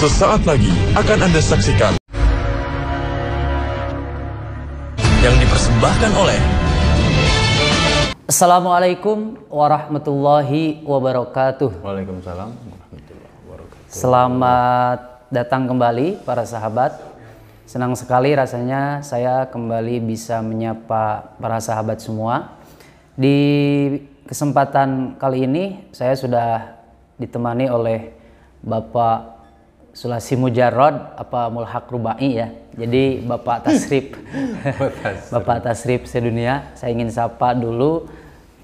Sesaat lagi akan Anda saksikan yang dipersembahkan oleh Assalamualaikum warahmatullahi wabarakatuh. Waalaikumsalam warahmatullahi wabarakatuh. Selamat datang kembali para sahabat. Senang sekali rasanya saya kembali bisa menyapa para sahabat semua. Di kesempatan kali ini saya sudah ditemani oleh Bapak Sulasi Mujarrod apa Mulhaq Rubai ya. Jadi Bapak Tasrif. Bapak Tasrif sedunia. Saya ingin sapa dulu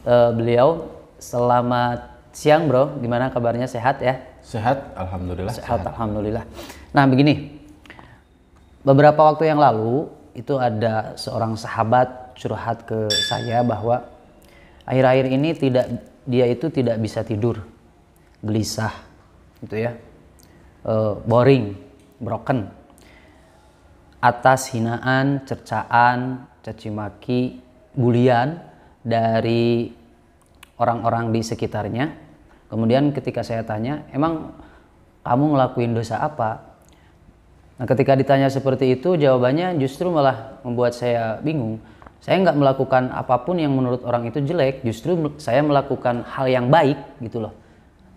beliau. Selamat siang bro, gimana kabarnya, sehat ya? Sehat, alhamdulillah. Sehat, alhamdulillah. Nah begini, beberapa waktu yang lalu itu ada seorang sahabat curhat ke saya bahwa akhir-akhir ini dia itu tidak bisa tidur, gelisah gitu ya. Boring, broken atas hinaan, cercaan, caci maki, bulian dari orang-orang di sekitarnya. Kemudian ketika saya tanya, emang kamu ngelakuin dosa apa? Nah ketika ditanya seperti itu, jawabannya justru malah membuat saya bingung. Saya nggak melakukan apapun yang menurut orang itu jelek, justru saya melakukan hal yang baik gitu loh.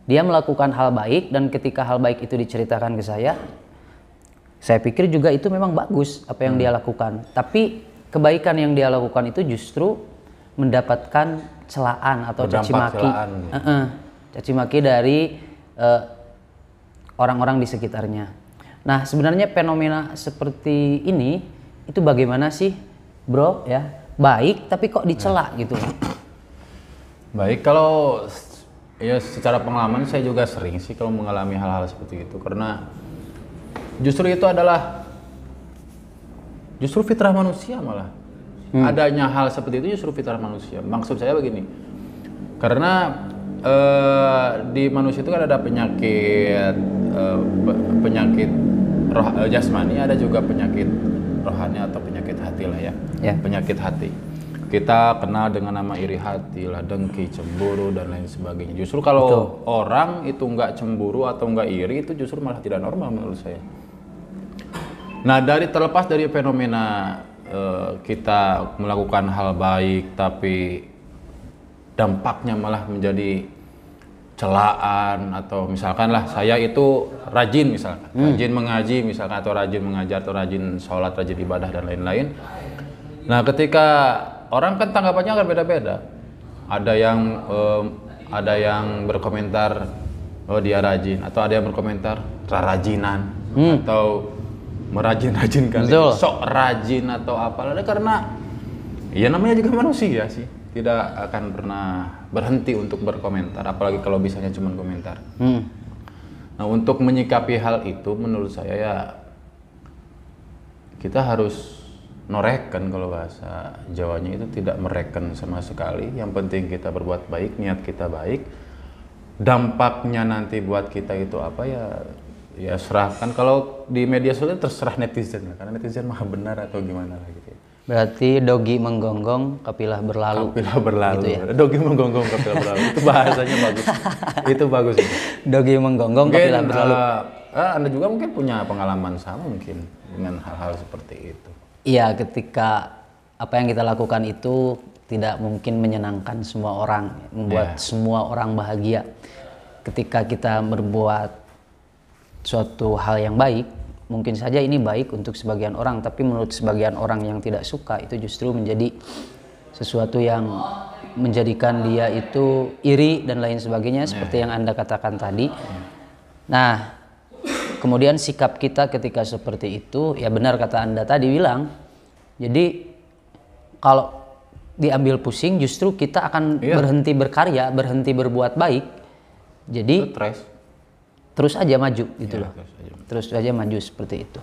Dia melakukan hal baik, dan ketika hal baik itu diceritakan ke saya pikir juga itu memang bagus apa yang dia lakukan. Tapi kebaikan yang dia lakukan itu justru mendapatkan celaan atau caci maki, caci maki dari orang-orang di sekitarnya. Nah sebenarnya fenomena seperti ini itu bagaimana sih bro ya? Baik tapi kok dicela gitu. Baik, kalau ya secara pengalaman saya juga sering sih kalau mengalami hal-hal seperti itu, karena justru itu adalah fitrah manusia malah. Adanya hal seperti itu justru fitrah manusia. Maksud saya begini, karena di manusia itu kan ada penyakit jasmani, ada juga penyakit rohani atau penyakit hati lah ya. Penyakit hati. Kita kenal dengan nama iri hati lah, dengki, cemburu dan lain sebagainya. Justru kalau orang itu nggak cemburu atau nggak iri, itu justru malah tidak normal menurut saya. Nah terlepas dari fenomena kita melakukan hal baik tapi dampaknya malah menjadi celaan, atau misalkan lah saya itu rajin misalkan, rajin mengaji misalkan, atau rajin mengajar, atau rajin sholat, rajin ibadah dan lain-lain. Nah ketika orang kan tanggapannya akan beda-beda. Ada yang berkomentar oh dia rajin, atau ada yang berkomentar rajinan, atau merajin-rajinkan, sok rajin atau apalah. Karena ya namanya juga manusia sih, tidak akan pernah berhenti untuk berkomentar, apalagi kalau bisanya cuma komentar. Nah untuk menyikapi hal itu menurut saya ya kita harus noreken, kalau bahasa Jawanya itu tidak mereken sama sekali. Yang penting kita berbuat baik, niat kita baik. Dampaknya nanti buat kita itu apa ya serahkan. Kalau di media sosial terserah netizen, karena netizen mah benar atau gimana lah gitu ya. Berarti dogi menggonggong, kapilah berlalu. Kapilah berlalu. Gitu ya? Dogi menggonggong, kapilah berlalu. Itu bahasanya bagus. Itu bagus. Dogi menggonggong, kapilah berlalu. Anda juga mungkin punya pengalaman sama mungkin dengan hal-hal seperti itu. Iya, ketika apa yang kita lakukan itu tidak mungkin menyenangkan semua orang, membuat semua orang bahagia. Ketika kita berbuat suatu hal yang baik, mungkin saja ini baik untuk sebagian orang, tapi menurut sebagian orang yang tidak suka itu justru menjadi sesuatu yang menjadikan dia itu iri dan lain sebagainya, seperti yang Anda katakan tadi. Nah kemudian sikap kita ketika seperti itu, ya benar kata Anda tadi bilang, jadi kalau diambil pusing justru kita akan berhenti berkarya, berhenti berbuat baik. Jadi terus aja maju gitu loh. Terus aja maju seperti itu.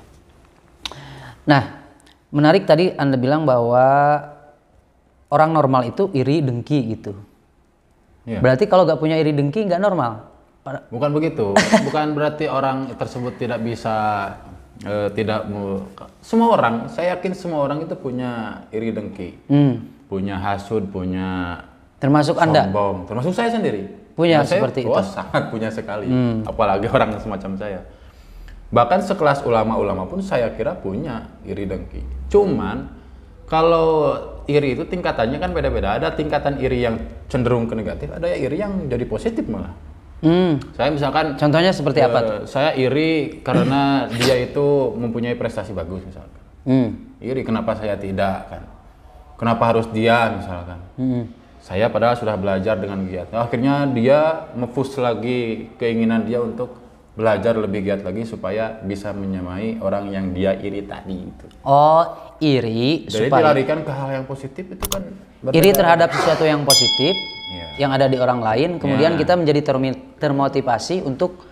Nah menarik tadi Anda bilang bahwa orang normal itu iri dengki gitu. Berarti kalau nggak punya iri dengki nggak normal? Bukan begitu, bukan berarti orang tersebut tidak bisa, semua orang, saya yakin semua orang itu punya iri dengki, punya hasud, punya termasuk sombong, termasuk saya sendiri. Punya seperti itu? Sangat punya sekali, apalagi orang semacam saya. Bahkan sekelas ulama-ulama pun saya kira punya iri dengki. Cuman kalau iri itu tingkatannya kan beda-beda. Ada tingkatan iri yang cenderung ke negatif, ada iri yang jadi positif malah. Saya misalkan contohnya seperti apa tuh? Saya iri karena dia itu mempunyai prestasi bagus misalkan. Iri kenapa saya tidak kan? Kenapa harus dia misalkan? Saya padahal sudah belajar dengan giat. Akhirnya dia nge-push lagi keinginan dia untuk belajar lebih giat lagi supaya bisa menyamai orang yang dia iri tadi itu. Oh, iri. Jadi supaya dilarikan ke hal yang positif itu kan berbeda. Iri terhadap sesuatu yang positif yang ada di orang lain, kemudian kita menjadi termotivasi untuk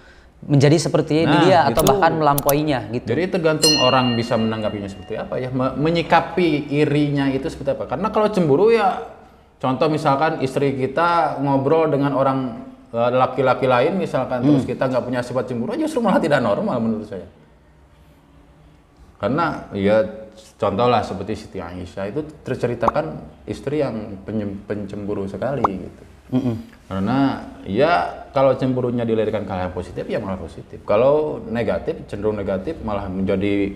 menjadi seperti dia atau bahkan melampauinya gitu. Jadi tergantung orang bisa menanggapinya seperti apa ya, menyikapi irinya itu seperti apa. Karena kalau cemburu ya, contoh misalkan istri kita ngobrol dengan orang laki-laki lain misalkan, terus kita nggak punya sifat cemburu, justru malah tidak normal menurut saya. Karena ya contoh lah seperti Siti Aisyah itu terceritakan istri yang pencemburu sekali gitu. Karena ya kalau cemburunya dilarikan ke hal yang positif ya malah positif. Kalau negatif, cenderung negatif malah menjadi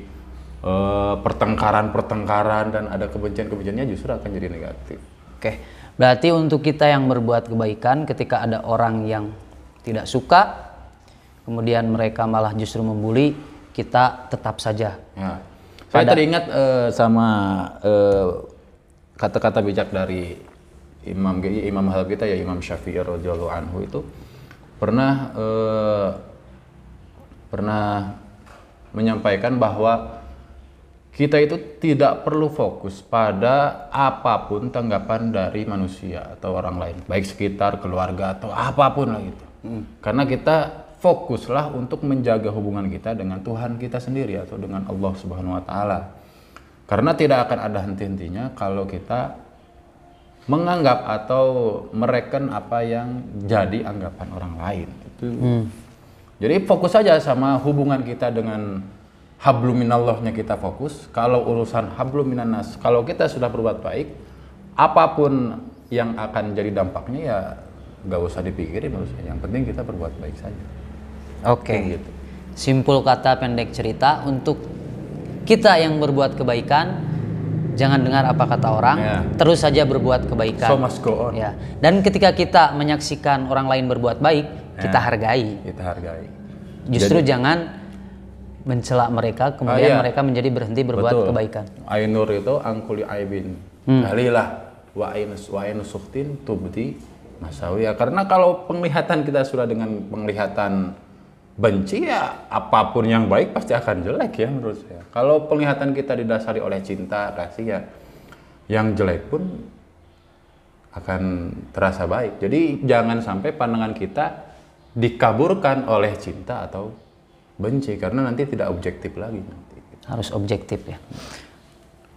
pertengkaran dan ada kebencian-kebenciannya justru akan jadi negatif. Oke, berarti untuk kita yang berbuat kebaikan ketika ada orang yang tidak suka, kemudian mereka malah justru membuli, kita tetap saja. Ya. Saya teringat sama kata-kata bijak dari Imam Halab kita ya, Imam Syafi'i radhiyallahu anhu itu pernah menyampaikan bahwa kita itu tidak perlu fokus pada apapun tanggapan dari manusia atau orang lain, baik sekitar, keluarga atau apapun lah gitu. Karena kita fokuslah untuk menjaga hubungan kita dengan Tuhan kita sendiri atau dengan Allah Subhanahu wa taala. Karena tidak akan ada henti-hentinya kalau kita menganggap atau mereken apa yang jadi anggapan orang lain. Itu. Jadi fokus saja sama hubungan kita dengan habluminallahnya kita fokus. Kalau urusan habluminannas, kalau kita sudah berbuat baik, apapun yang akan jadi dampaknya ya nggak usah dipikirin menurut saya. Yang penting kita berbuat baik saja. Oke. Gitu. Simpul kata pendek cerita, untuk kita yang berbuat kebaikan, jangan dengar apa kata orang, terus saja berbuat kebaikan. So must go on. Ya. Dan ketika kita menyaksikan orang lain berbuat baik, kita hargai. Kita hargai. Justru jangan mencela mereka, kemudian mereka menjadi berhenti berbuat kebaikan. Ainur itu angkuli aibin. Kalilah wa ainu suktin tubdi masawiya. Karena kalau penglihatan kita sudah dengan penglihatan benci ya apapun yang baik pasti akan jelek ya menurut saya. Kalau penglihatan kita didasari oleh cinta, kasih ya, yang jelek pun akan terasa baik. Jadi jangan sampai pandangan kita dikaburkan oleh cinta atau benci, karena nanti tidak objektif lagi nanti. Harus objektif ya.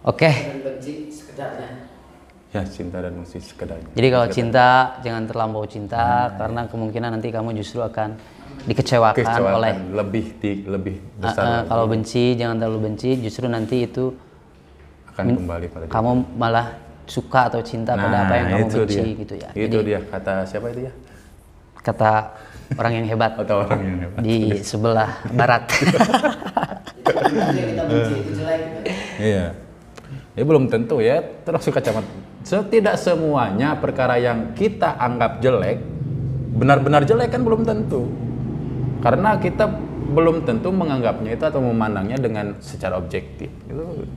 Oke. Benci sekedarnya. Ya, cinta dan benci sekedarnya. Jadi kalau cinta jangan terlampau cinta, karena kemungkinan nanti kamu justru akan dikecewakan oleh lebih besar. Kalau benci jangan terlalu benci, justru nanti itu akan kembali pada kamu malah suka atau cinta pada apa yang kamu benci gitu ya. Itu dia kata siapa itu ya? Kata orang yang hebat. Atau orang yang hebat di sebelah barat. Kita benci itu jelek. Iya. Ya belum tentu ya, terus kacamata. Tidak semuanya perkara yang kita anggap jelek benar-benar jelek kan belum tentu. Karena kita belum tentu menganggapnya itu atau memandangnya dengan secara objektif. Itu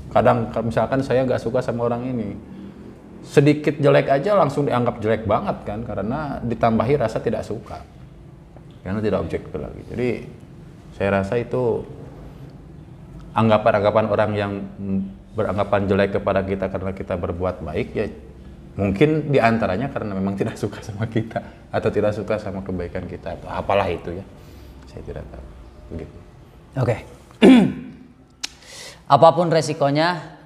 kadang misalkan saya nggak suka sama orang ini, sedikit jelek aja langsung dianggap jelek banget kan, karena ditambahi rasa tidak suka, karena tidak objektif lagi. Jadi saya rasa itu anggapan-anggapan orang yang beranggapan jelek kepada kita karena kita berbuat baik ya mungkin diantaranya karena memang tidak suka sama kita atau tidak suka sama kebaikan kita atau apalah itu ya, saya tidak tahu begitu. Oke. Apapun resikonya,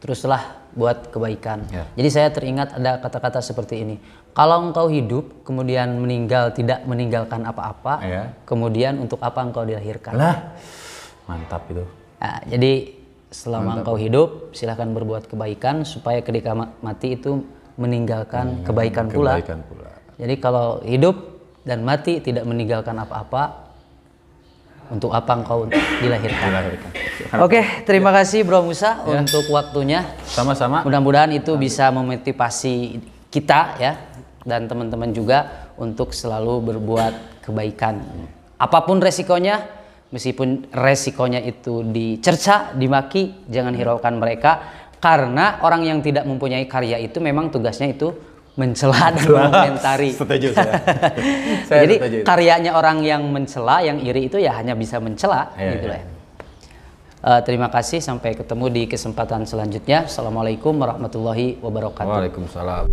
teruslah buat kebaikan. Ya. Jadi saya teringat ada kata-kata seperti ini. Kalau engkau hidup, kemudian meninggal tidak meninggalkan apa-apa, kemudian untuk apa engkau dilahirkan? Lah, mantap itu. Nah, jadi selama engkau hidup, silahkan berbuat kebaikan supaya ketika mati itu meninggalkan kebaikan pula. Jadi kalau hidup dan mati tidak meninggalkan apa-apa, Untuk apa engkau dilahirkan? Dilahirkan. Oke, terima kasih Bro Musa untuk waktunya. Sama-sama. Mudah-mudahan itu bisa memotivasi kita ya dan teman-teman juga untuk selalu berbuat kebaikan. Apapun resikonya, meskipun resikonya itu dicerca, dimaki, jangan hiraukan mereka karena orang yang tidak mempunyai karya itu memang tugasnya itu mencela dan mengomentari. Setuju saya. Jadi setuju. karyanya orang yang mencela, yang iri itu ya hanya bisa mencela gitu lah. Terima kasih, sampai ketemu di kesempatan selanjutnya. Assalamualaikum warahmatullahi wabarakatuh. Waalaikumsalam.